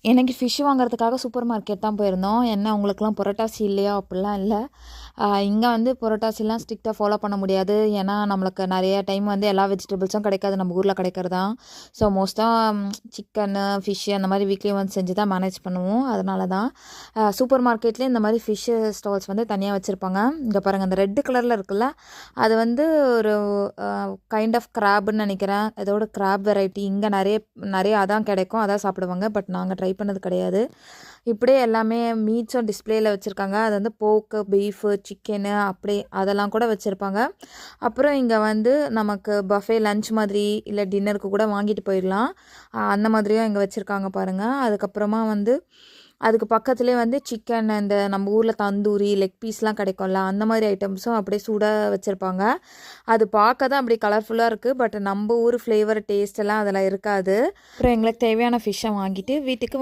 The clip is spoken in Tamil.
எனக்கு ஃபிஷ் வாங்குறதுக்காக சூப்பர் மார்க்கெட் தான் போயிருந்தோம். என்ன உங்களுக்குலாம் புரட்டாசி இல்லையா? அப்படிலாம் இல்ல. இங்க வந்து புரட்டாசிலாம் ஸ்ட்ரிக்ட்டா ஃபாலோ பண்ண முடியாது. ஏன்னா, நம்மளுக்கு நெறைய டைம் வந்து எல்லா வெஜிடபிள்ஸும் கிடைக்காது. நம்ம ஊர்ல கிடைக்கிறது தான். ஸோ, மோஸ்ட்டா சிக்கனு, ஃபிஷ் அந்த மாரி வீக்லி ஒன்ஸ் செஞ்சு தான் மேனேஜ் பண்ணுவோம். அதனால தான். சூப்பர் மார்க்கெட்லேயே இந்த மாரி ஃபிஷ் ஸ்டால்ஸ் வந்து தனியா வச்சிருப்பாங்க. இங்க பாருங்க அந்த ரெட் கலர்ல இருக்குல்ல, அது வந்து ஒரு கைண்ட் ஆஃப் கிராப்ன்னு நெனைக்கிறேன். இதோட கிராப் வெரைட்டி இங்க நெறைய நெறைய அதான் கிடைக்கும். அதான் சாப்பிடுவாங்க. பட் நாங்க ட்ரை பண்ணது கிடையாது. இப்படியே எல்லாமே மீட்ஸும் டிஸ்ப்ளேல வச்சுருக்காங்க. அது வந்து போர்க்கு, பீஃபு, சிக்கனு அப்படி அதெல்லாம் கூட வச்சுருப்பாங்க. அப்புறம் இங்க வந்து நமக்கு பஃபே லஞ்ச் மாதிரி இல்ல டின்னருக்கு கூட வாங்கிட்டு போயிடலாம். அந்த மாதிரியும் இங்க வச்சுருக்காங்க பாருங்க. அதுக்கப்புறமா வந்து அதுக்கு பக்கத்துலேயே வந்து சிக்கன் இந்த நம்ம ஊரில் தந்தூரி லெக் பீஸ்லாம் கிடைக்கும்ல அந்த மாதிரி ஐட்டம்ஸும் அப்படியே சூட வச்சுருப்பாங்க. அது பார்க்க தான் அப்படி கலர்ஃபுல்லாக இருக்குது. பட் நம்ம ஊர் ஃப்ளேவர் டேஸ்ட் எல்லாம் அதில் இருக்காது. அப்புறம் எங்களுக்கு தேவையான ஃபிஷ்ஷை வாங்கிட்டு வீட்டுக்கு